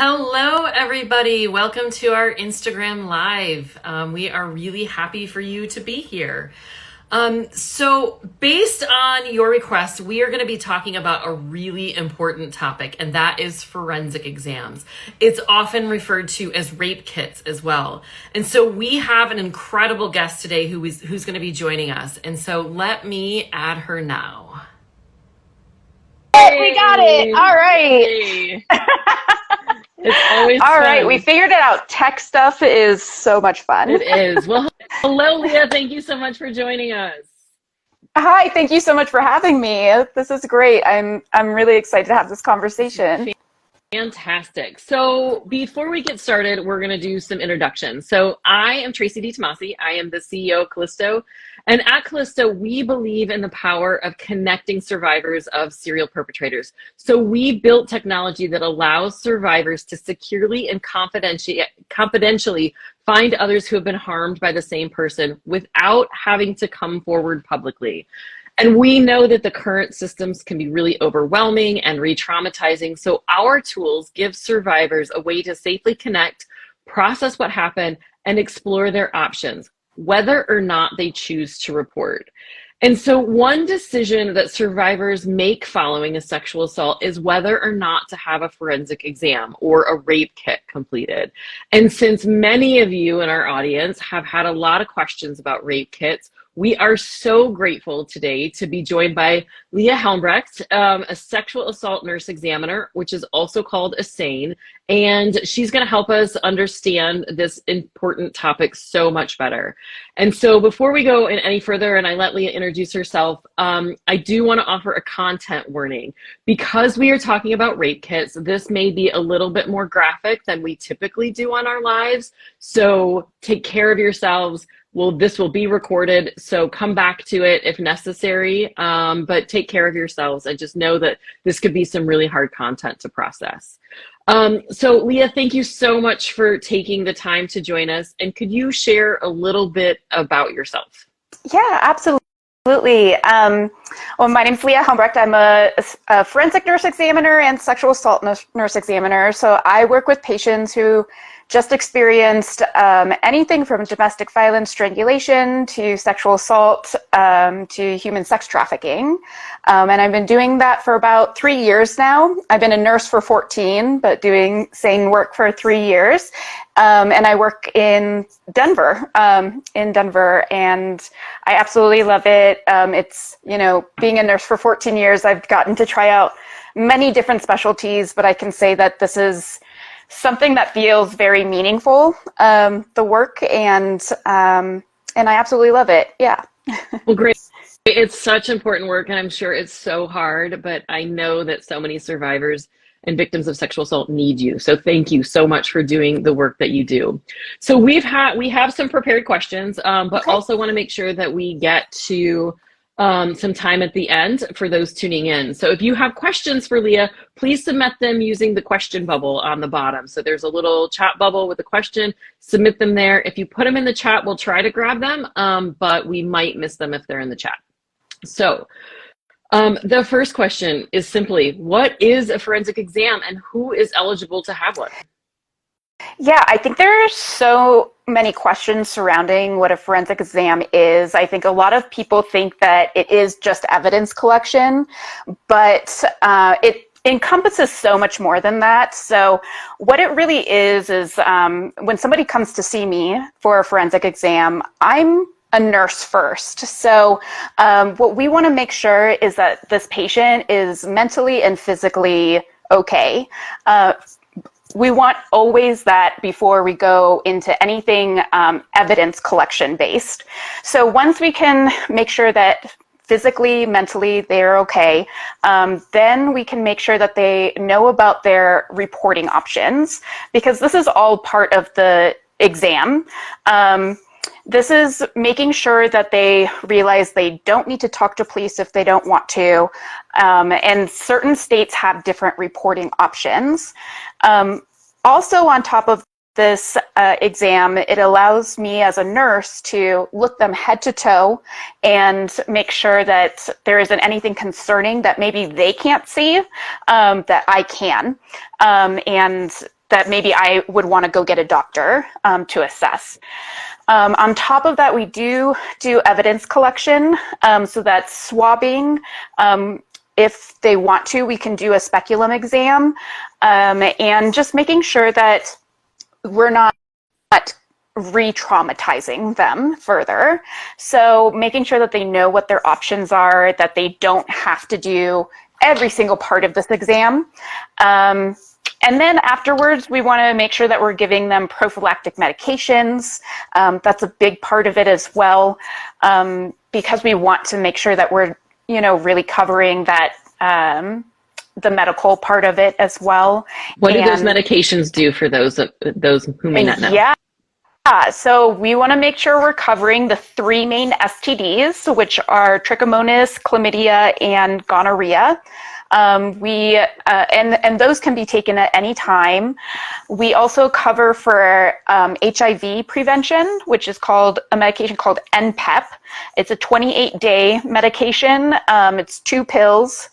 Hello, everybody. Welcome to our Instagram Live. We are really happy for you to be here. So based on your request, we are going to be talking about a really important topic, and that is forensic exams. It's often referred to as rape kits as well. And so we have an incredible guest today who's going to be joining us. And so let me add her now. We got it. All right. It's always All fun. right, we figured it out. Tech stuff is so much fun. It is. Well, hello, Leah. Thank you so much for joining us. Hi, thank you so much for having me. This is great. I'm really excited to have this conversation. Fantastic. So before we get started, we're going to do some introductions. So I am Tracy DiTomasi. I am the CEO of Callisto. And at Callisto, we believe in the power of connecting survivors of serial perpetrators. So we built technology that allows survivors to securely and confidentially find others who have been harmed by the same person without having to come forward publicly. And we know that the current systems can be really overwhelming and re-traumatizing. So our tools give survivors a way to safely connect, process what happened, and explore their options, whether or not they choose to report. And so one decision that survivors make following a sexual assault is whether or not to have a forensic exam or a rape kit completed. And since many of you in our audience have had a lot of questions about rape kits, we are so grateful today to be joined by Leah Helmbrecht, a sexual assault nurse examiner, which is also called a SANE, and she's going to help us understand this important topic so much better. And so before we go any further, and I let Leah introduce herself, I do want to offer a content warning. Because we are talking about rape kits, this may be a little bit more graphic than we typically do on our lives, so take care of yourselves. This will be recorded, so come back to it if necessary, but take care of yourselves and just know that this could be some really hard content to process. So Leah, thank you so much for taking the time to join us. And could you share a little bit about yourself? Yeah, absolutely. Well, my name's Leah Helmbrecht. I'm a forensic nurse examiner and sexual assault nurse examiner. So I work with patients who just experienced anything from domestic violence, strangulation, to sexual assault, to human sex trafficking. And I've been doing that for about 3 years now. I've been a nurse for 14, but doing SANE work for 3 years. And I work in Denver, and I absolutely love it. It's, being a nurse for 14 years, I've gotten to try out many different specialties, but I can say that this is something that feels very meaningful, the work, and I absolutely love it. Yeah. Well, great. It's such important work, and I'm sure it's so hard, but I know that so many survivors and victims of sexual assault need you. So thank you so much for doing the work that you do. So we have some prepared questions, but also want to make sure that we get to some time at the end for those tuning in. So if you have questions for Leah, please submit them using the question bubble on the bottom. So there's a little chat bubble with a question, submit them there. If you put them in the chat, we'll try to grab them, but we might miss them if they're in the chat. So the first question is simply, what is a forensic exam and who is eligible to have one? Yeah, I think there are so many questions surrounding what a forensic exam is. I think a lot of people think that it is just evidence collection, but it encompasses so much more than that. So what it really is when somebody comes to see me for a forensic exam, I'm a nurse first. So what we want to make sure is that this patient is mentally and physically okay. We want always that before we go into anything evidence collection based. So once we can make sure that physically, mentally, they're okay, then we can make sure that they know about their reporting options, because this is all part of the exam. This is making sure that they realize they don't need to talk to police if they don't want to. And certain states have different reporting options. Also, on top of this exam, it allows me as a nurse to look them head to toe and make sure that there isn't anything concerning that maybe they can't see that I can. And that maybe I would want to go get a doctor to assess. On top of that, we do evidence collection. So that's swabbing. If they want to, we can do a speculum exam, and just making sure that we're not re-traumatizing them further. So making sure that they know what their options are, that they don't have to do every single part of this exam. And then afterwards, we want to make sure that we're giving them prophylactic medications. That's a big part of it as well, because we want to make sure that we're, really covering that, the medical part of it as well. What do those medications do for those who may not know? Yeah. So we want to make sure we're covering the 3 main STDs, which are trichomonas, chlamydia, and gonorrhea. And those can be taken at any time. We also cover for HIV prevention, which is called a medication called NPEP. It's a 28-day medication. It's 2 pills.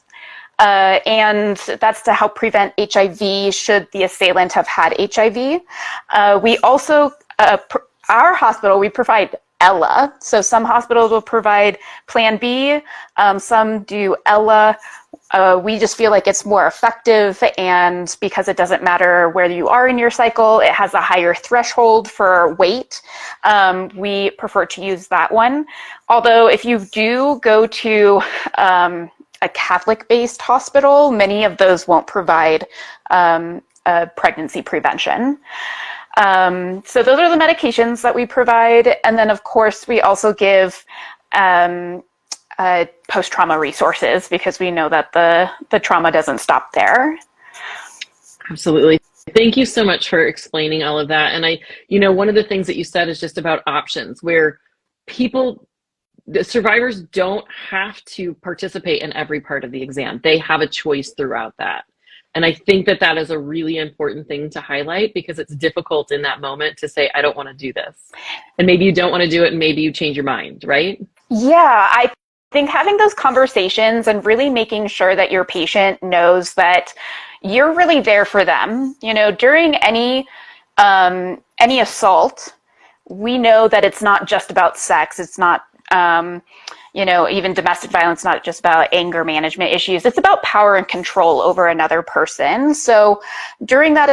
And that's to help prevent HIV should the assailant have had HIV. We also, our hospital, we provide Ella. So some hospitals will provide Plan B, some do Ella. We just feel like it's more effective, and because it doesn't matter where you are in your cycle, it has a higher threshold for weight. We prefer to use that one. Although if you do go to a Catholic-based hospital, many of those won't provide pregnancy prevention. So those are the medications that we provide. And then, of course, we also give post-trauma resources, because we know that the trauma doesn't stop there. Absolutely. Thank you so much for explaining all of that. And one of the things that you said is just about options, where the survivors don't have to participate in every part of the exam. They have a choice throughout that. And I think that that is a really important thing to highlight, because it's difficult in that moment to say, I don't want to do this. And maybe you don't want to do it, and maybe you change your mind, right? Yeah, I think having those conversations and really making sure that your patient knows that you're really there for them. During any assault, we know that it's not just about sex. It's not, even domestic violence, not just about anger management issues. It's about power and control over another person. So during that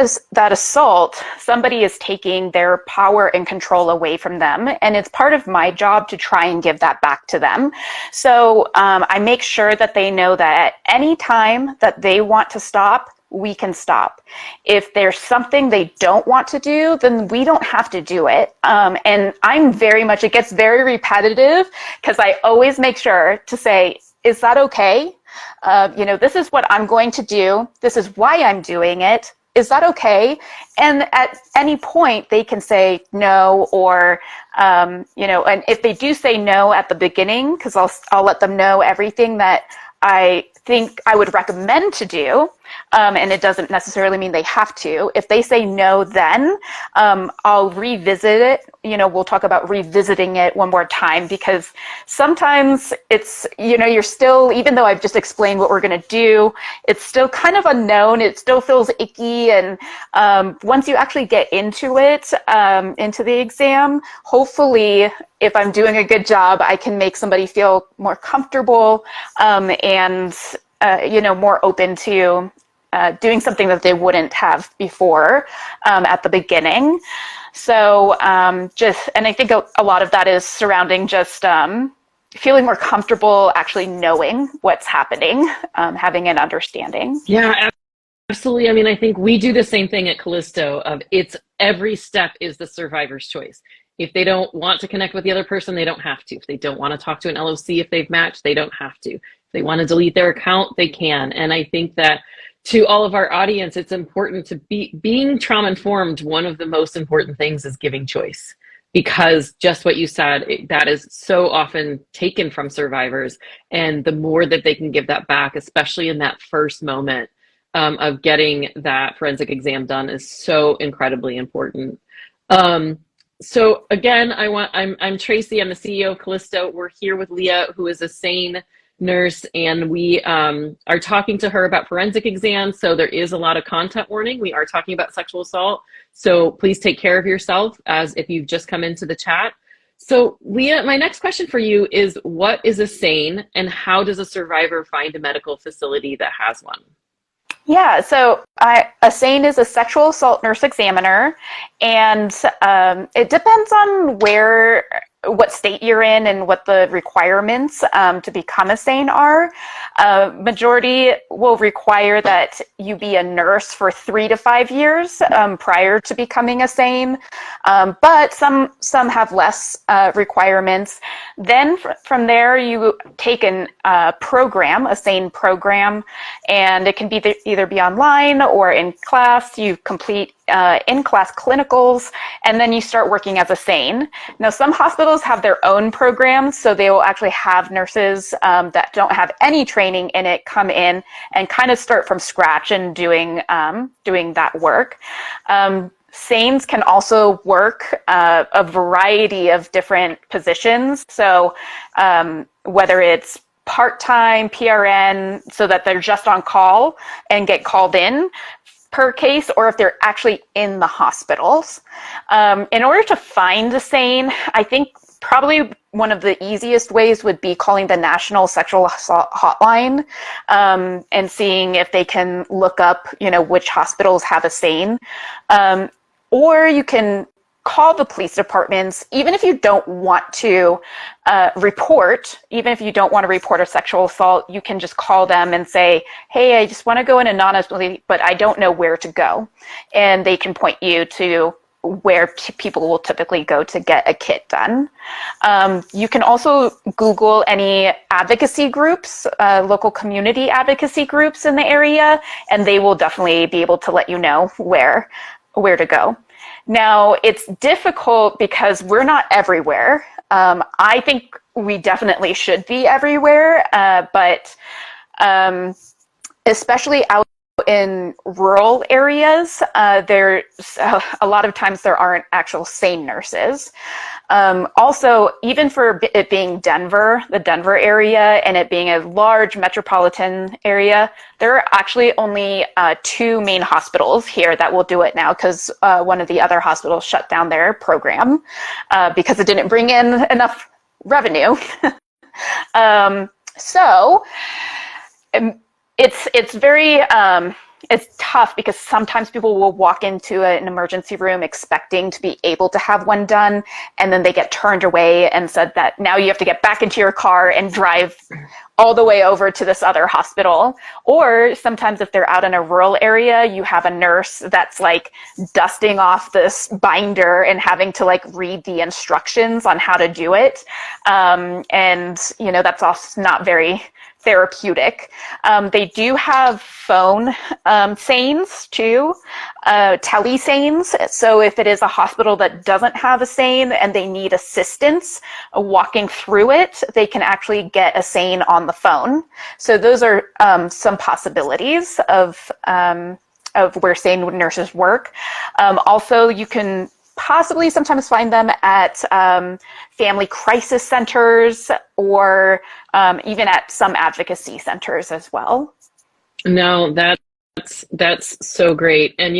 assault, somebody is taking their power and control away from them. And it's part of my job to try and give that back to them. So I make sure that they know that at any time that they want to stop, we can stop. If there's something they don't want to do, then we don't have to do it. And it gets very repetitive, because I always make sure to say, is that okay? This is what I'm going to do. This is why I'm doing it. Is that okay? And at any point they can say no, or, and if they do say no at the beginning, because I'll let them know everything that I think I would recommend to do, and it doesn't necessarily mean they have to. If they say no, then I'll revisit it. We'll talk about revisiting it one more time, because sometimes it's, you're still, even though I've just explained what we're going to do, it's still kind of unknown. It still feels icky. And once you actually get into it, into the exam, hopefully, if I'm doing a good job, I can make somebody feel more comfortable, and more open to doing something that they wouldn't have before at the beginning. So and I think a lot of that is surrounding just feeling more comfortable actually knowing what's happening, having an understanding. Yeah, absolutely. I mean, I think we do the same thing at Callisto. It's every step is the survivor's choice. If they don't want to connect with the other person, they don't have to. If they don't want to talk to an LOC, if they've matched, they don't have to. If they want to delete their account, they can. And I think that to all of our audience, it's important to being trauma informed. One of the most important things is giving choice, because just what you said, that is so often taken from survivors. And the more that they can give that back, especially in that first moment of getting that forensic exam done, is so incredibly important. So again, I'm Tracy. I'm the CEO of Callisto. We're here with Leah, who is a SANE nurse, and we are talking to her about forensic exams. So there is a lot of content warning. We are talking about sexual assault. So please take care of yourself as if you've just come into the chat. So Leah, my next question for you is, what is a SANE and how does a survivor find a medical facility that has one? Yeah, so a SANE is a sexual assault nurse examiner, and it depends on what state you're in and what the requirements to become a SANE are. Majority will require that you be a nurse for 3 to 5 years prior to becoming a SANE, but some have less requirements. Then from there, you take a program, a SANE program, and it can be either be online or in class. You complete in-class clinicals, and then you start working as a SANE. Now, some hospitals have their own programs, so they will actually have nurses that don't have any training in it come in and kind of start from scratch and doing that work. SANEs can also work a variety of different positions. So whether it's part-time, PRN, so that they're just on call and get called in per case, or if they're actually in the hospitals. In order to find a SANE, I think probably one of the easiest ways would be calling the National Sexual Assault Hotline and seeing if they can look up, which hospitals have a SANE. Or you can call the police departments, even if you don't want to report a sexual assault, you can just call them and say, hey, I just want to go in anonymously, but I don't know where to go. And they can point you to where people will typically go to get a kit done. You can also Google any advocacy groups, local community advocacy groups in the area, and they will definitely be able to let you know where to go. Now, it's difficult because we're not everywhere. I think we definitely should be everywhere, but especially out in rural areas, there's a lot of times there aren't actual SANE nurses. Also, even for it being the Denver area, and it being a large metropolitan area, there are actually only 2 main hospitals here that will do it now, because one of the other hospitals shut down their program because it didn't bring in enough revenue. So it's very it's tough because sometimes people will walk into an emergency room expecting to be able to have one done, and then they get turned away and said that now you have to get back into your car and drive all the way over to this other hospital. Or sometimes if they're out in a rural area, you have a nurse that's like dusting off this binder and having to like read the instructions on how to do it. And that's also not very therapeutic. They do have phone SANEs too, tele-SANEs. So if it is a hospital that doesn't have a SANE and they need assistance walking through it, they can actually get a SANE on the phone. So those are some possibilities of where SANE nurses work. Also, you can possibly sometimes find them at family crisis centers or even at some advocacy centers as well. No, that's so great. And,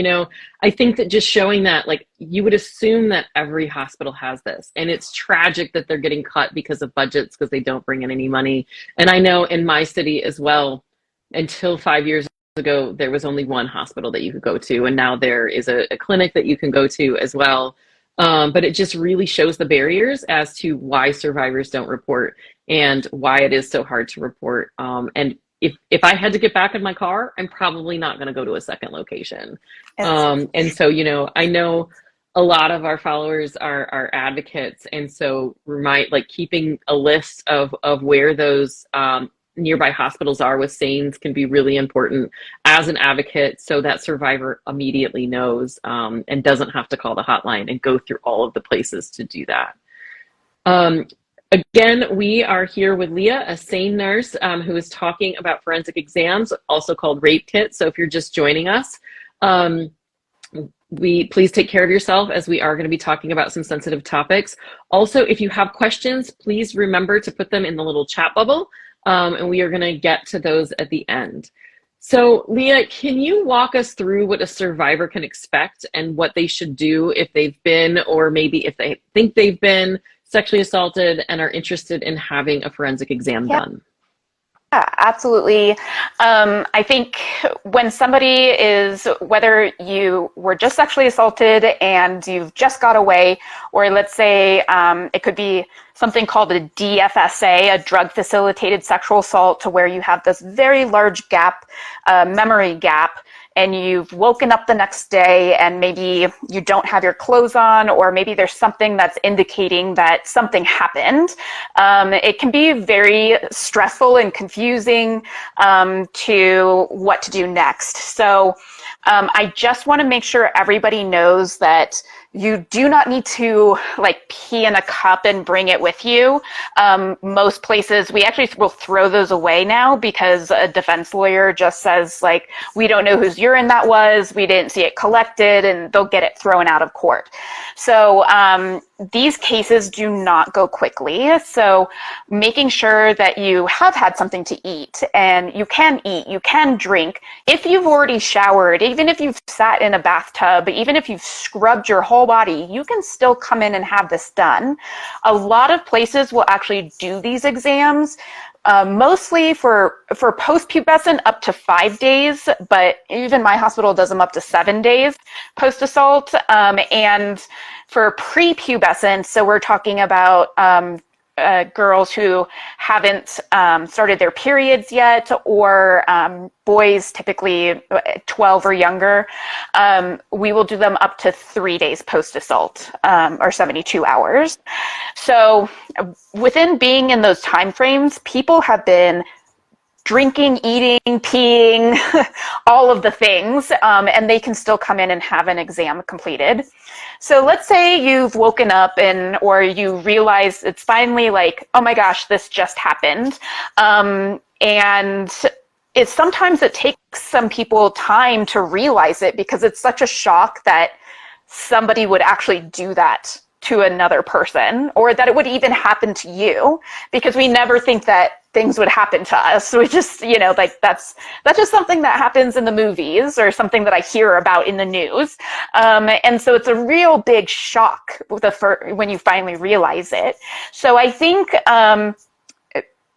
I think that just showing that, like, you would assume that every hospital has this, and it's tragic that they're getting cut because of budgets, because they don't bring in any money. And I know in my city as well, until 5 years ago, there was only one hospital that you could go to, and now there is a clinic that you can go to as well. But it just really shows the barriers as to why survivors don't report and why it is so hard to report. And if I had to get back in my car, I'm probably not going to go to a second location. And so, I know a lot of our followers are advocates. And so keeping a list of where those nearby hospitals are with SANEs can be really important as an advocate, so that survivor immediately knows and doesn't have to call the hotline and go through all of the places to do that. Again, we are here with Leah, a SANE nurse who is talking about forensic exams, also called rape kits. So if you're just joining us, please take care of yourself, as we are going to be talking about some sensitive topics. Also, if you have questions, please remember to put them in the little chat bubble. and we are going to get to those at the end. So, Leah, can you walk us through what a survivor can expect and what they should do if they've been, or maybe if they think they've been sexually assaulted and are interested in having a forensic exam Yeah. done? Yeah, absolutely. I think when somebody is, whether you were just sexually assaulted and you've just got away, or let's say it could be something called a DFSA, a drug facilitated sexual assault, to where you have this very large gap, memory gap, and you've woken up the next day and maybe you don't have your clothes on, or maybe there's something that's indicating that something happened. It can be very stressful and confusing to what to do next. So I just want to make sure everybody knows that you do not need to like pee in a cup and bring it with you. Most places, we actually will throw those away now because a defense lawyer just says like, we don't know whose urine that was, we didn't see it collected, and they'll get it thrown out of court. So these cases do not go quickly. So making sure that you have had something to eat, and you can drink. If you've already showered, even if you've sat in a bathtub, even if you've scrubbed your whole body, you can still come in and have this done. A lot of places will actually do these exams. Mostly for post-pubescent up to 5 days, but even my hospital does them up to 7 days post-assault. And for pre-pubescent, so we're talking about girls who haven't started their periods yet, or boys typically 12 or younger, we will do them up to 3 days post-assault, or 72 hours. So within being in those timeframes, people have been drinking, eating, peeing, all of the things, and they can still come in and have an exam completed. So let's say you've woken up or you realize it's finally like, oh my gosh, this just happened. And sometimes it takes some people time to realize it because it's such a shock that somebody would actually do that to another person, or that it would even happen to you, because we never think that things would happen to us. We just, like that's just something that happens in the movies, or something that I hear about in the news. And so it's a real big shock when you finally realize it. So I think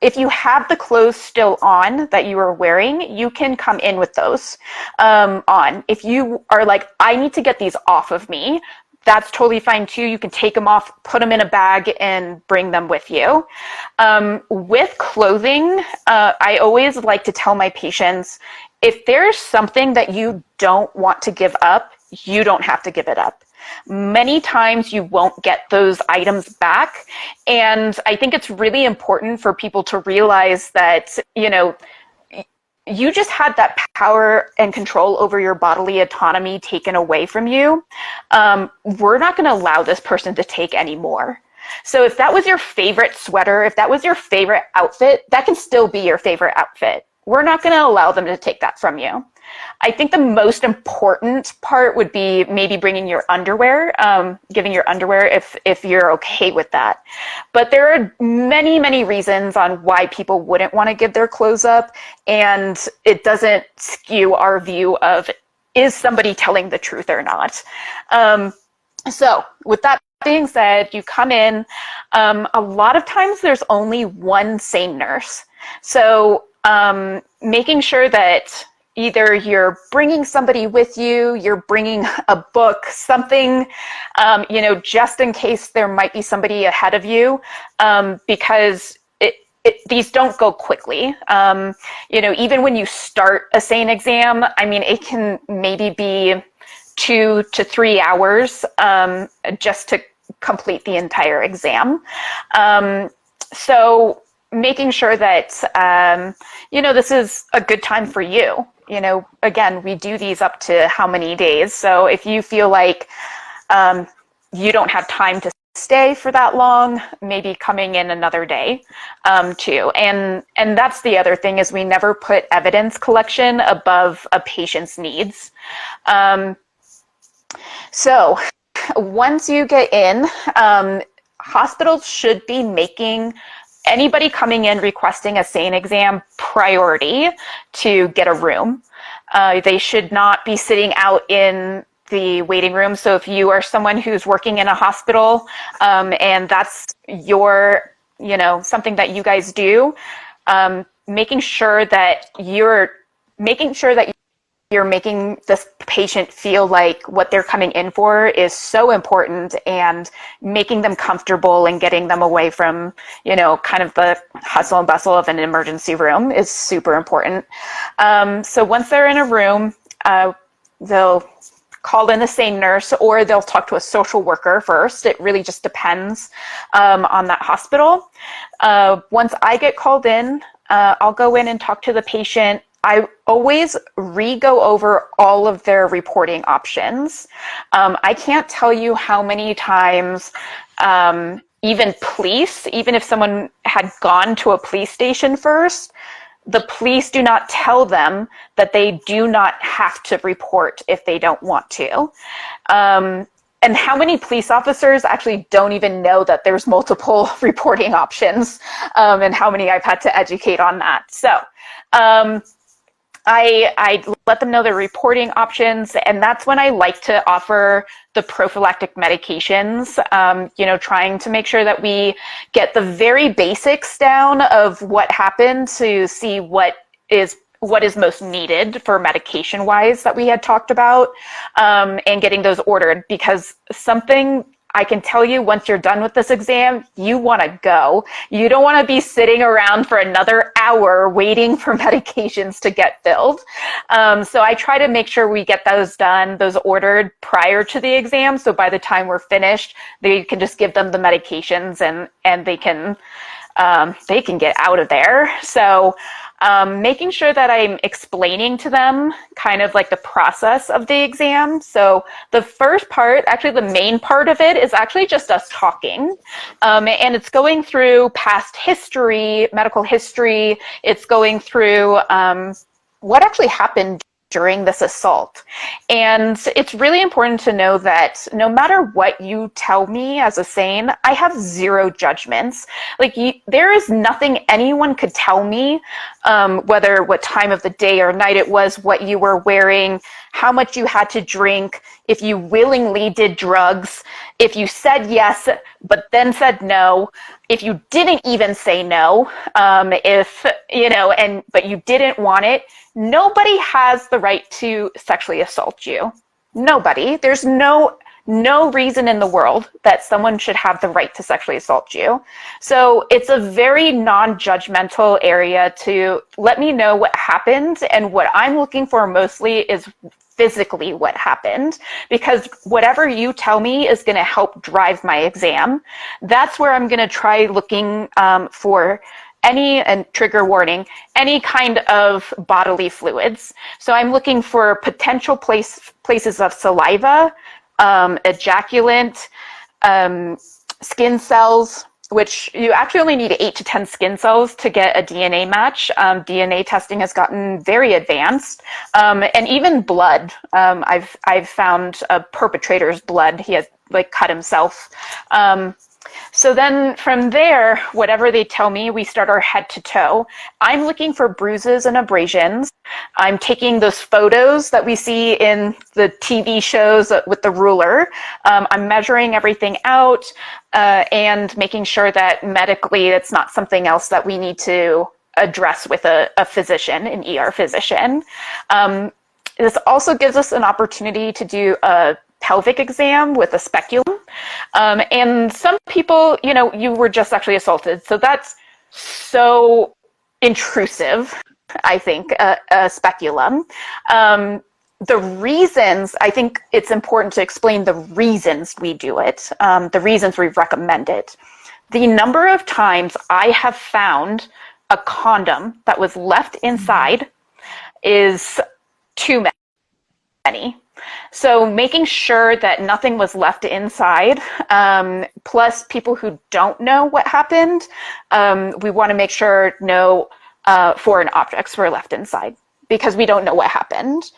if you have the clothes still on that you are wearing, you can come in with those on. If you are like, I need to get these off of me, that's totally fine too. You can take them off, put them in a bag, and bring them with you. With clothing, I always like to tell my patients, if there's something that you don't want to give up, you don't have to give it up. Many times you won't get those items back. And I think it's really important for people to realize that, you just had that power and control over your bodily autonomy taken away from you. We're not going to allow this person to take any more. So if that was your favorite sweater, if that was your favorite outfit, that can still be your favorite outfit. We're not going to allow them to take that from you. I think the most important part would be maybe bringing your underwear, giving your underwear if you're okay with that. But there are many, many reasons on why people wouldn't want to give their clothes up, and it doesn't skew our view of, is somebody telling the truth or not? So with that being said, you come in, a lot of times there's only one SANE nurse. So making sure that either you're bringing somebody with you, you're bringing a book, something, just in case there might be somebody ahead of you, because these don't go quickly. Even when you start a SANE exam, it can maybe be 2 to 3 hours just to complete the entire exam. So making sure that, this is a good time for you. Again, we do these up to how many days. So if you feel like you don't have time to stay for that long, maybe coming in another day too. And that's the other thing, is we never put evidence collection above a patient's needs. So once you get in, hospitals should be making anybody coming in requesting a SANE exam, priority to get a room. They should not be sitting out in the waiting room. So if you are someone who's working in a hospital, and that's your, something that you guys do, making sure that you're making this patient feel like what they're coming in for is so important, and making them comfortable and getting them away from, kind of the hustle and bustle of an emergency room is super important. So once they're in a room, they'll call in the SANE nurse, or they'll talk to a social worker first. It really just depends on that hospital. Once I get called in, I'll go in and talk to the patient. I always re-go over all of their reporting options. I can't tell you how many times even if someone had gone to a police station first, the police do not tell them that they do not have to report if they don't want to. And how many police officers actually don't even know that there's multiple reporting options, and how many I've had to educate on that. So I let them know their reporting options, and that's when I like to offer the prophylactic medications, trying to make sure that we get the very basics down of what happened to see what is most needed for medication-wise that we had talked about, and getting those ordered, because something I can tell you, once you're done with this exam, you want to go. You don't want to be sitting around for another hour waiting for medications to get filled. So I try to make sure we get those done, those ordered prior to the exam. So by the time we're finished, they can just give them the medications, and they can get out of there. So making sure that I'm explaining to them kind of like the process of the exam. So the first part, actually the main part of it, is actually just us talking. And it's going through past history, medical history. It's going through what actually happened during this assault. And it's really important to know that no matter what you tell me as a SANE, I have zero judgments. There is nothing anyone could tell me, whether what time of the day or night it was, what you were wearing, how much you had to drink, if you willingly did drugs, if you said yes, but then said no, if you didn't even say no, but you didn't want it. Nobody has the right to sexually assault you. Nobody. There's no reason in the world that someone should have the right to sexually assault you. So it's a very non-judgmental area to let me know what happened, and what I'm looking for mostly is physically what happened, because whatever you tell me is going to help drive my exam. That's where I'm going to try looking for and trigger warning, any kind of bodily fluids. So I'm looking for potential places of saliva, ejaculant, skin cells, which you actually only need 8 to 10 skin cells to get a DNA match. DNA testing has gotten very advanced, and even blood. I've found a perpetrator's blood. He has cut himself. So then from there, whatever they tell me, we start our head to toe. I'm looking for bruises and abrasions. I'm taking those photos that we see in the TV shows with the ruler. I'm measuring everything out, and making sure that medically it's not something else that we need to address with a physician, an ER physician. This also gives us an opportunity to do a pelvic exam with a speculum. And some people, you were just sexually assaulted. So that's so intrusive, I think, a speculum. The reasons, I think it's important to explain the reasons we do it, the reasons we recommend it. The number of times I have found a condom that was left inside is too many. So making sure that nothing was left inside, plus people who don't know what happened, we want to make sure no foreign objects were left inside, because we don't know what happened.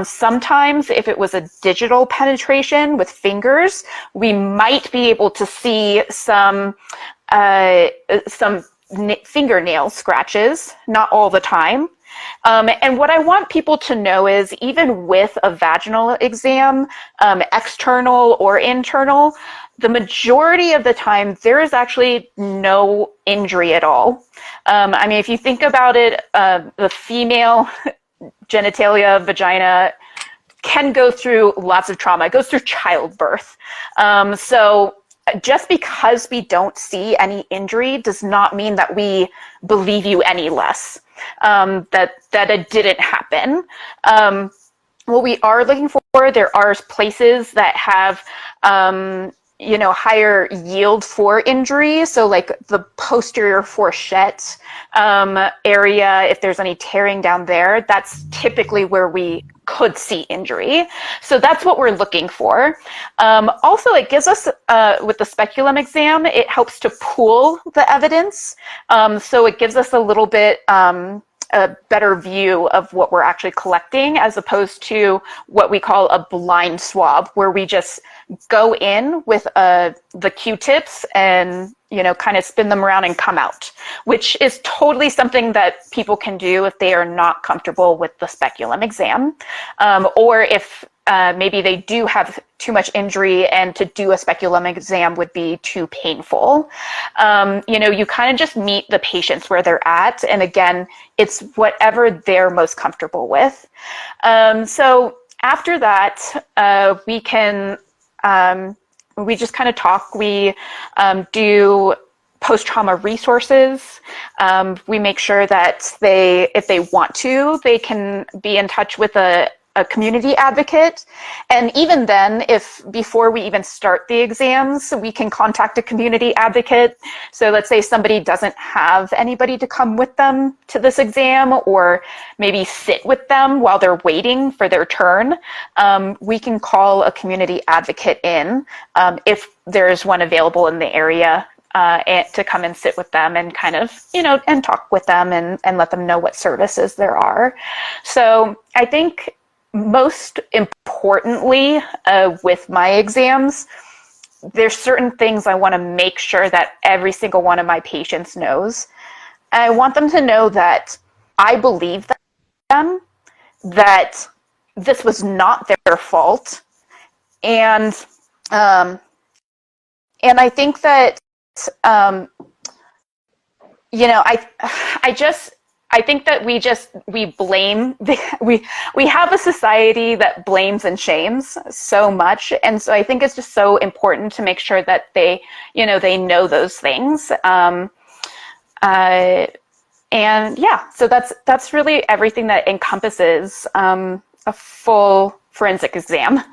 Sometimes if it was a digital penetration with fingers, we might be able to see some fingernail scratches, not all the time. And what I want people to know is even with a vaginal exam, external or internal, the majority of the time, there is actually no injury at all. I mean, if you think about it, the female genitalia, vagina, can go through lots of trauma. It goes through childbirth. So just because we don't see any injury does not mean that we believe you any less, that it didn't happen. What we are looking for, there are places that have higher yield for injury. So like the posterior fourchette area, if there's any tearing down there, that's typically where we could see injury. So that's what we're looking for. Also, it gives us, with the speculum exam, it helps to pool the evidence. So it gives us a little bit a better view of what we're actually collecting, as opposed to what we call a blind swab, where we just go in with the Q-tips and kind of spin them around and come out, which is totally something that people can do if they are not comfortable with the speculum exam, or if maybe they do have too much injury and to do a speculum exam would be too painful. You kind of just meet the patients where they're at. And again, it's whatever they're most comfortable with. So after that, we just kind of talk. We do post-trauma resources. We make sure that if they want to, they can be in touch with a community advocate. And even then, if before we even start the exams, we can contact a community advocate. So let's say somebody doesn't have anybody to come with them to this exam, or maybe sit with them while they're waiting for their turn. We can call a community advocate in, if there's one available in the area, and to come and sit with them and kind of, and talk with them and let them know what services there are. So I think most importantly, with my exams, there's certain things I want to make sure that every single one of my patients knows. I want them to know that I believe them, that this was not their fault. And I think that, I think that we blame, we have a society that blames and shames so much. And so I think it's just so important to make sure that they know those things. And yeah, so that's really everything that encompasses a full forensic exam.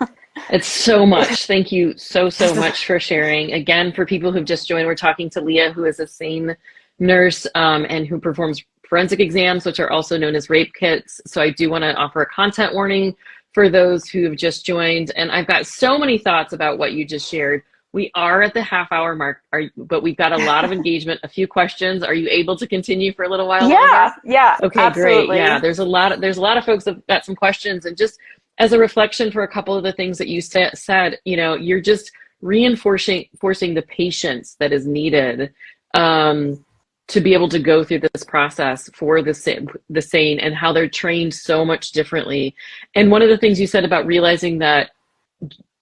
It's so much. Thank you so much for sharing. Again, for people who've just joined, we're talking to Leah, who is a SANE nurse and who performs forensic exams, which are also known as rape kits. So I do want to offer a content warning for those who have just joined. And I've got so many thoughts about what you just shared. We are at the half-hour mark, but we've got a lot of engagement, a few questions. Are you able to continue for a little while longer? Yeah. Okay, absolutely. Great. Yeah, there's a lot of folks that have got some questions. And just as a reflection for a couple of the things that you said, you're just reinforcing the patience that is needed to be able to go through this process for the SANE, and how they're trained so much differently. And one of the things you said about realizing that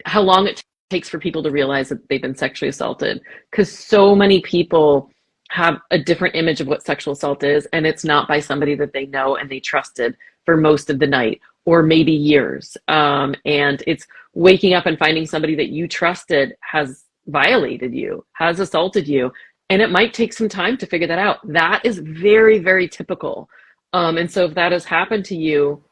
how long it takes for people to realize that they've been sexually assaulted, because so many people have a different image of what sexual assault is, and it's not by somebody that they know and they trusted for most of the night or maybe years. And it's waking up and finding somebody that you trusted has violated you, has assaulted you. And it might take some time to figure that out. That is very, very typical. And so if that has happened to you,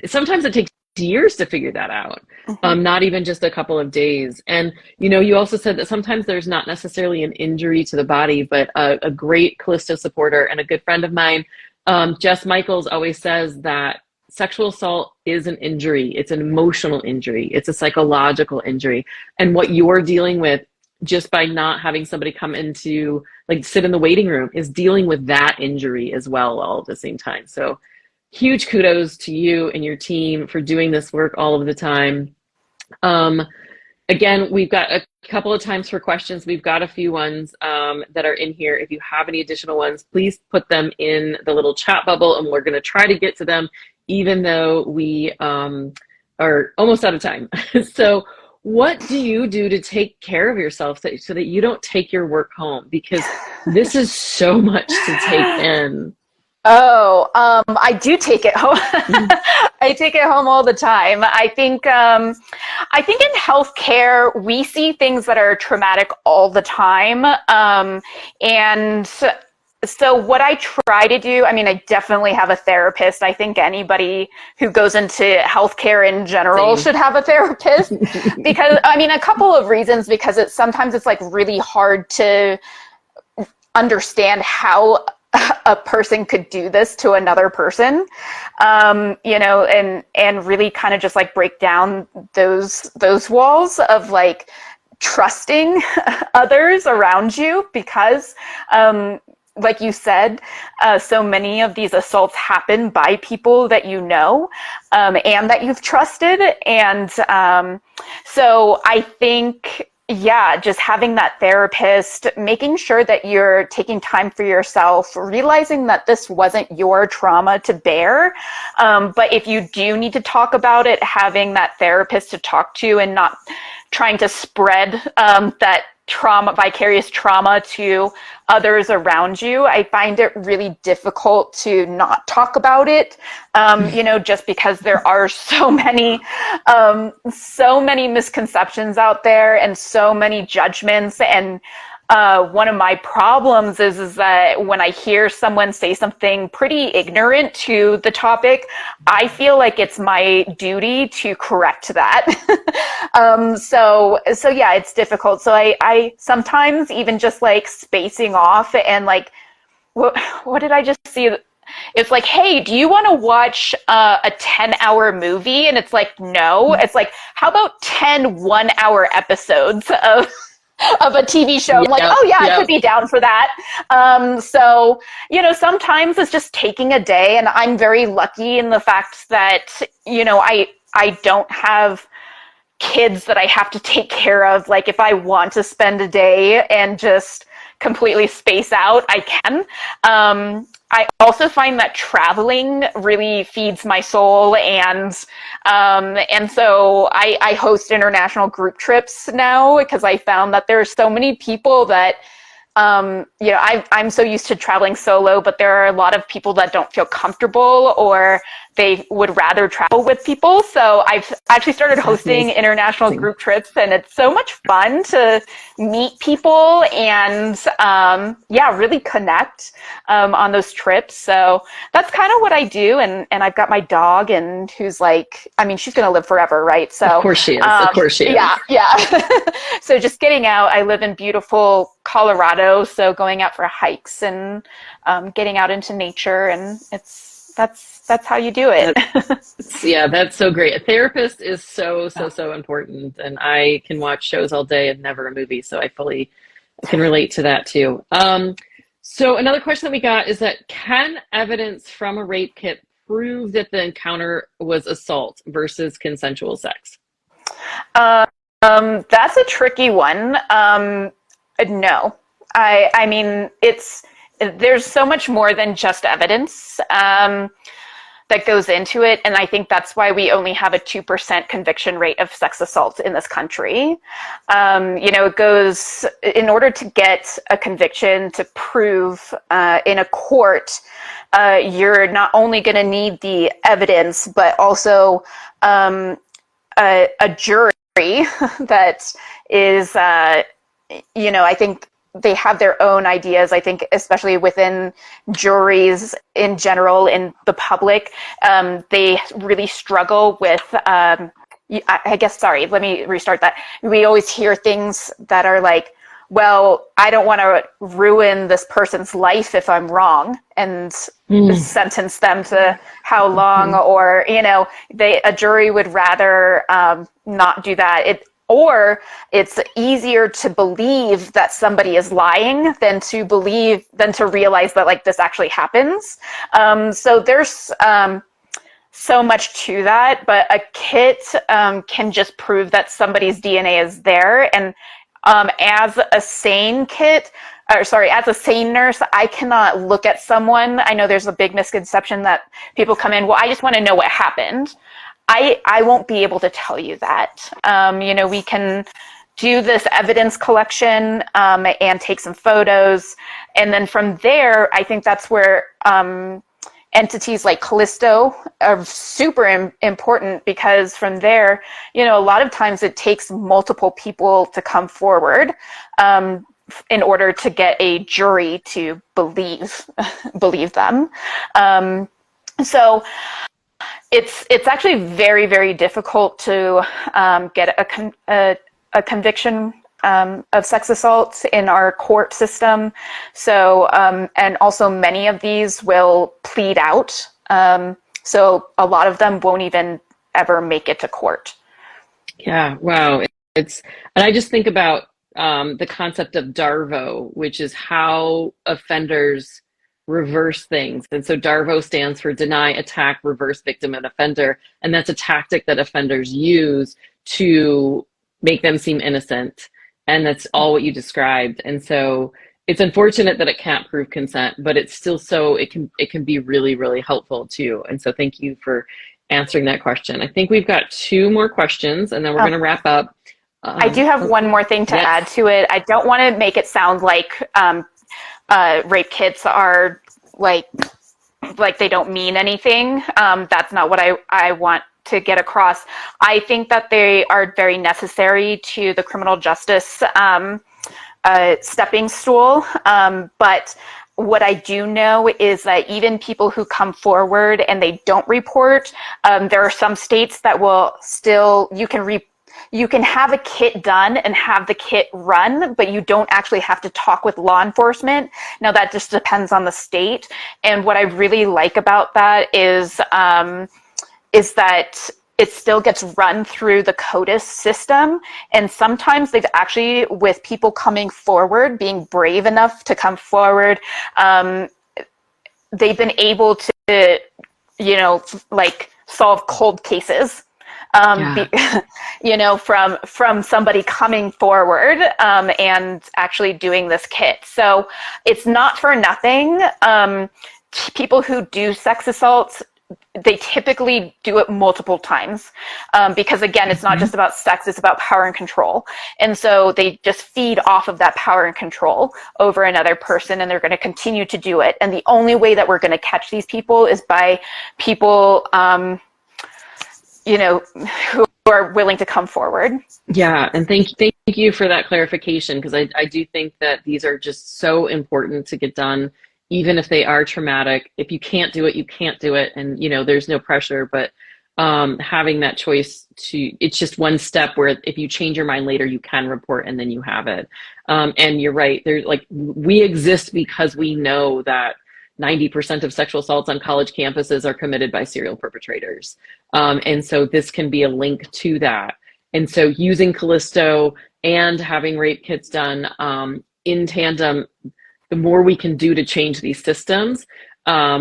sometimes it takes years to figure that out, not even just a couple of days. And, you also said that sometimes there's not necessarily an injury to the body, but a great Callisto supporter and a good friend of mine, Jess Michaels, always says that sexual assault is an injury. It's an emotional injury. It's a psychological injury. And what you're dealing with just by not having somebody come into, sit in the waiting room, is dealing with that injury as well, all at the same time. So huge kudos to you and your team for doing this work all of the time. Again, we've got a couple of times for questions. We've got a few ones that are in here. If you have any additional ones, please put them in the little chat bubble, and we're going to try to get to them, even though we are almost out of time. So, what do you do to take care of yourself so that you don't take your work home? Because this is so much to take in. Oh, I do take it home. I take it home all the time. I think in healthcare, we see things that are traumatic all the time. And so what I try to do, I mean, I definitely have a therapist. I think anybody who goes into healthcare in general Same. should have a therapist because, I mean, a couple of reasons, because sometimes it's like really hard to understand how a person could do this to another person, and really kind of just like break down those walls of like trusting others around you, because like you said, so many of these assaults happen by people that you know, and that you've trusted. And so I think, yeah, just having that therapist, making sure that you're taking time for yourself, realizing that this wasn't your trauma to bear. But if you do need to talk about it, having that therapist to talk to and not trying to spread that vicarious trauma to others around you. I find it really difficult to not talk about it, just because there are so many misconceptions out there and so many judgments. And one of my problems is that when I hear someone say something pretty ignorant to the topic, I feel like it's my duty to correct that. So yeah, it's difficult. So I sometimes even just like spacing off and like, what did I just see? It's like, hey, do you want to watch a 10-hour movie? And it's like, no. It's like, how about 10 one-hour episodes of a TV show? I'm like, oh yeah, I could be down for that. So, sometimes it's just taking a day, and I'm very lucky in the fact that, I don't have kids that I have to take care of. Like if I want to spend a day and just completely space out, I can. I also find that traveling really feeds my soul, and so I host international group trips now, because I found that there's so many people that I'm so used to traveling solo, but there are a lot of people that don't feel comfortable, or they would rather travel with people. So I've actually started hosting international group trips, and it's so much fun to meet people and, really connect on those trips. So that's kind of what I do. And I've got my dog, and who's like, I mean, she's going to live forever, right? So of course she is. Of course she is. Yeah. So just getting out. I live in beautiful Colorado, so going out for hikes and getting out into nature, and that's how you do it. Yeah, that's so great. A therapist is so important, and I can watch shows all day and never a movie, so I fully can relate to that too. So another question that we got is that, can evidence from a rape kit prove that the encounter was assault versus consensual sex? That's a tricky one. No. I mean, there's so much more than just evidence that goes into it. And I think that's why we only have a 2% conviction rate of sex assault in this country. It goes, in order to get a conviction to prove in a court, you're not only going to need the evidence, but also a jury that is, I think they have their own ideas. I think especially within juries in general, in the public, they really struggle with, I guess, sorry, let me restart that. We always hear things that are like, well, I don't want to ruin this person's life if I'm wrong, and sentence them to how long, or, a jury would rather not do that. Or it's easier to believe that somebody is lying than to realize that like this actually happens. So there's so much to that, but a kit can just prove that somebody's DNA is there. And as a SANE kit, or sorry, as a SANE nurse, I cannot look at someone. I know there's a big misconception that people come in, well, I just want to know what happened. I won't be able to tell you that. We can do this evidence collection and take some photos. And then from there, I think that's where entities like Callisto are super important, because from there, a lot of times it takes multiple people to come forward in order to get a jury to believe them. So it's actually very, very difficult to get a conviction of sex assault in our court system. So, and also many of these will plead out. So a lot of them won't even ever make it to court. Yeah, wow. And I just think about the concept of DARVO, which is how offenders reverse things. And so DARVO stands for deny, attack, reverse, victim, and offender. And that's a tactic that offenders use to make them seem innocent. And that's all what you described. And so it's unfortunate that it can't prove consent, but it's still it can be really, really helpful too. And so thank you for answering that question. I think we've got two more questions and then we're going to wrap up. I do have one more thing to add to it. I don't want to make it sound like rape kits are like they don't mean anything. That's not what I want to get across. I think that they are very necessary to the criminal justice stepping stool. But what I do know is that even people who come forward and they don't report, there are some states that will still, you can have a kit done and have the kit run, but you don't actually have to talk with law enforcement. Now that just depends on the state. And what I really like about that is that it still gets run through the CODIS system. And sometimes they've actually, with people coming forward, being brave enough to come forward, they've been able to, solve cold cases. From somebody coming forward and actually doing this kit. So it's not for nothing. People who do sex assaults, they typically do it multiple times because, again, it's not just about sex, it's about power and control. And so they just feed off of that power and control over another person, and they're going to continue to do it. And the only way that we're going to catch these people is by people who are willing to come forward. Yeah, and thank you for that clarification, because I do think that these are just so important to get done, even if they are traumatic. If you can't do it, you can't do it, and there's no pressure. But having that choice it's just one step where if you change your mind later, you can report, and then you have it. And you're right. There's we exist because we know that 90% of sexual assaults on college campuses are committed by serial perpetrators. And so this can be a link to that. And so using Callisto and having rape kits done in tandem, the more we can do to change these systems,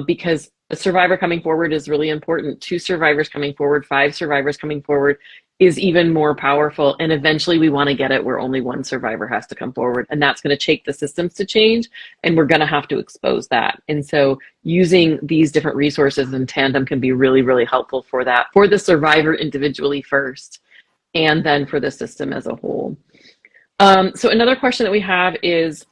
because a survivor coming forward is really important. 2 survivors coming forward, 5 survivors coming forward is even more powerful. And eventually we want to get it where only 1 survivor has to come forward. And that's going to take the systems to change. And we're going to have to expose that. And so using these different resources in tandem can be really, really helpful for that, for the survivor individually first, and then for the system as a whole. So another question that we have is,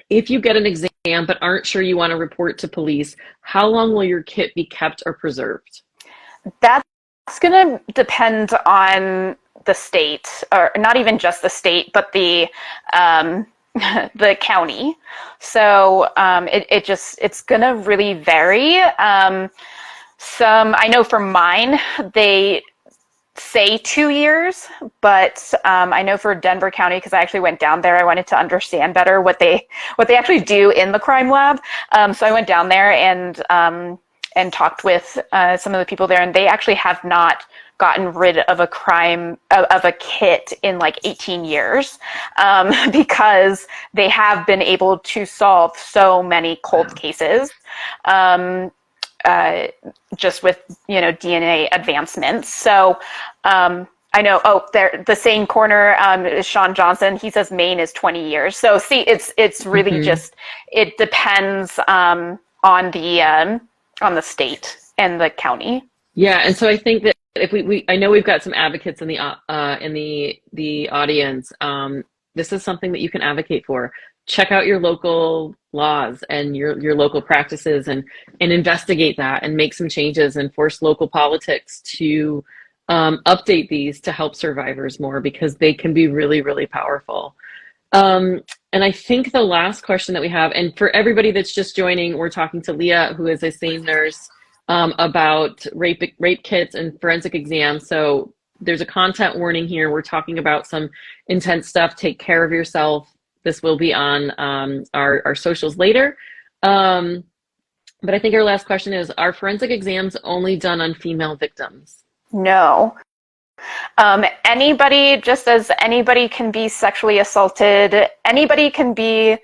if you get an exam but aren't sure you want to report to police, how long will your kit be kept or preserved? That's going to depend on the state, or not even just the state, but the county. So it's going to really vary. I know for mine, they say 2 years, but I know for Denver County, because I actually went down there, I wanted to understand better what they actually do in the crime lab. So I went down there and talked with some of the people there, and they actually have not gotten rid of a kit in 18 years because they have been able to solve so many cold cases. just with, DNA advancements. So I know, the SANE corner is Sean Johnson. He says Maine is 20 years. So see, it's really Hmm. just, it depends on the state and the county. Yeah, and so I think that if we I know we've got some advocates in the audience. This is something that you can advocate for. Check out your local laws and your local practices and investigate that and make some changes and force local politics to update these to help survivors more because they can be really, really powerful. And I think the last question that we have, and for everybody that's just joining, we're talking to Leah, who is a SANE nurse, about rape kits and forensic exams. So there's a content warning here. We're talking about some intense stuff. Take care of yourself. This will be on our socials later. But I think our last question is, are forensic exams only done on female victims? No. Anybody, just as anybody can be sexually assaulted, anybody can be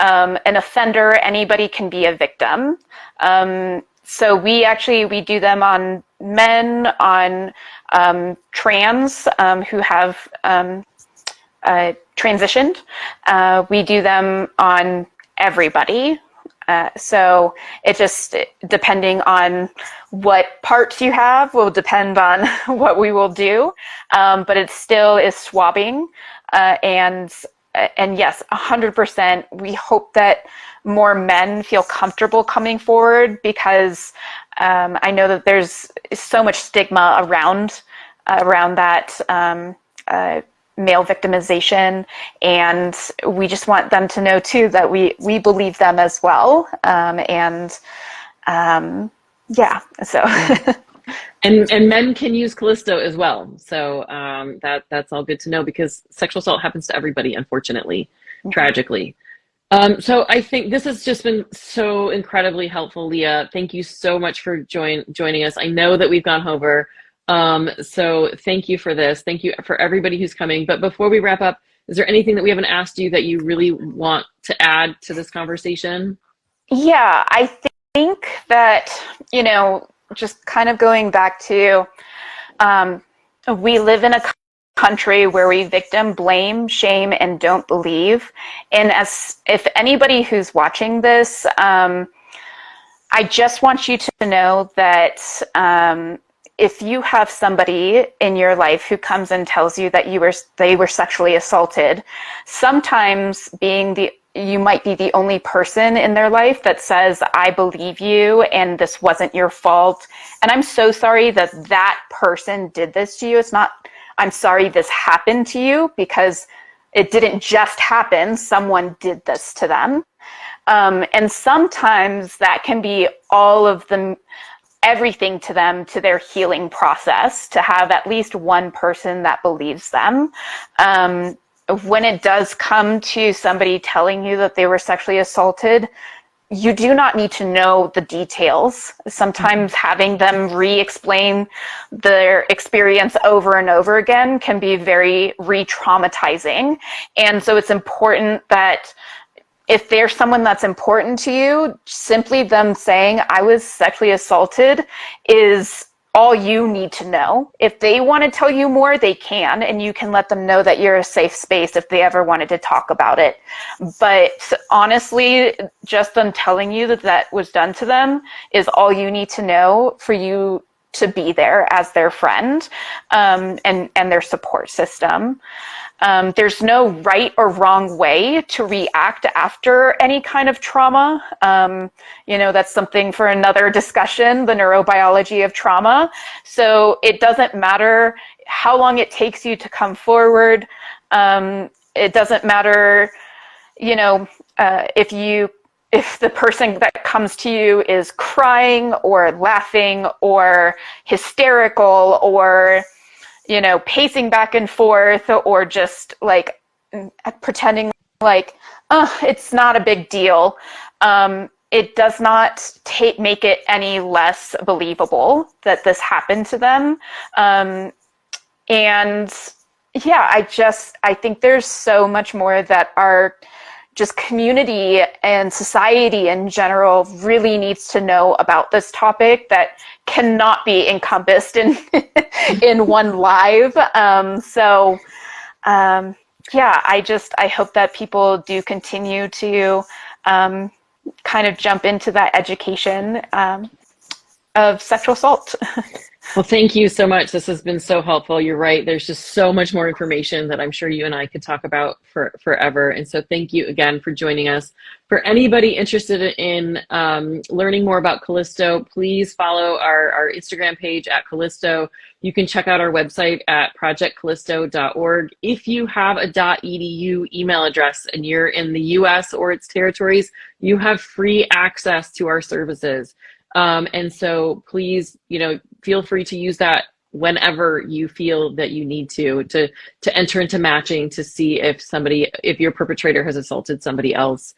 an offender, anybody can be a victim. So we do them on men, on trans who have transitioned. We do them on everybody. So it just, depending on what parts you have, will depend on what we will do. But it still is swabbing. And yes, 100%. We hope that more men feel comfortable coming forward because I know that there's so much stigma around that male victimization, and we just want them to know too that we believe them as well. Yeah, so. And men can use Callisto as well. So that's all good to know because sexual assault happens to everybody, unfortunately, tragically. So I think this has just been so incredibly helpful, Leah. Thank you so much for joining us. I know that we've gone over. So thank you for this. Thank you for everybody who's coming. But before we wrap up, is there anything that we haven't asked you that you really want to add to this conversation? Yeah, I think that, just kind of going back to, we live in a country where we victim blame, shame, and don't believe. And as if anybody who's watching this, I just want you to know that if you have somebody in your life who comes and tells you that they were sexually assaulted, sometimes you might be the only person in their life that says, I believe you and this wasn't your fault. And I'm so sorry that person did this to you. It's not, I'm sorry this happened to you, because it didn't just happen. Someone did this to them. And sometimes that can be all of everything to them, to their healing process, to have at least one person that believes them. When it does come to somebody telling you that they were sexually assaulted, you do not need to know the details. Sometimes having them re-explain their experience over and over again can be very re-traumatizing. And so it's important that if there's someone that's important to you, simply them saying, I was sexually assaulted, is all you need to know. If they want to tell you more, they can, and you can let them know that you're a safe space if they ever wanted to talk about it. But honestly, just them telling you that was done to them is all you need to know for you to be there as their friend, and their support system. There's no right or wrong way to react after any kind of trauma. That's something for another discussion, the neurobiology of trauma. So it doesn't matter how long it takes you to come forward. It doesn't matter, if the person that comes to you is crying or laughing or hysterical or pacing back and forth, or just like pretending like, it's not a big deal. It does not make it any less believable that this happened to them. And yeah, I think there's so much more that our just community and society in general really needs to know about this topic that cannot be encompassed in in one live. Yeah, I hope that people do continue to kind of jump into that education of sexual assault. Well, thank you so much. This has been so helpful. You're right. There's just so much more information that I'm sure you and I could talk about for forever. And so thank you again for joining us. For anybody interested in learning more about Callisto, please follow our Instagram page at Callisto. You can check out our website at projectcallisto.org. If you have a .edu email address and you're in the US or its territories, you have free access to our services. And so please, feel free to use that whenever you feel that you need to enter into matching to see if your perpetrator has assaulted somebody else.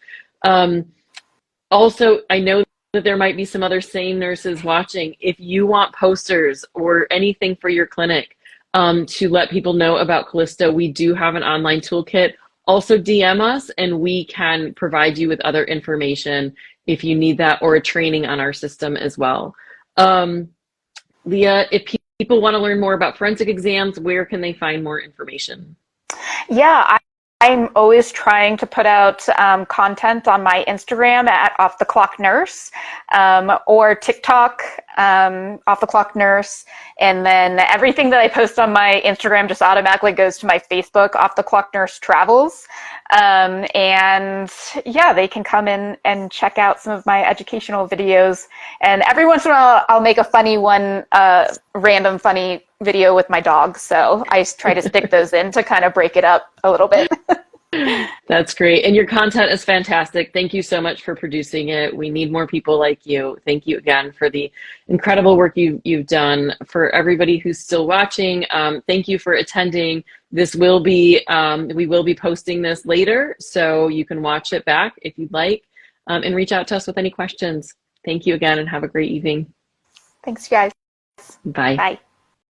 Also, I know that there might be some other SANE nurses watching. If you want posters or anything for your clinic to let people know about Callisto, we do have an online toolkit. Also DM us and we can provide you with other information if you need that, or a training on our system as well. Leah, if people want to learn more about forensic exams, where can they find more information? Yeah, I'm always trying to put out content on my Instagram at Off the Clock Nurse, or TikTok, Off the Clock Nurse. And then everything that I post on my Instagram just automatically goes to my Facebook, Off the Clock Nurse Travels. And yeah, they can come in and check out some of my educational videos. And every once in a while, I'll make a funny one, random funny video with my dog. So I try to stick those in to kind of break it up a little bit. That's great. And your content is fantastic. Thank you so much for producing it. We need more people like you. Thank you again for the incredible work you've done. For everybody who's still watching, thank you for attending. This will be, we will be posting this later, so you can watch it back if you'd like, and reach out to us with any questions. Thank you again and have a great evening. Thanks, you guys. Bye. Bye.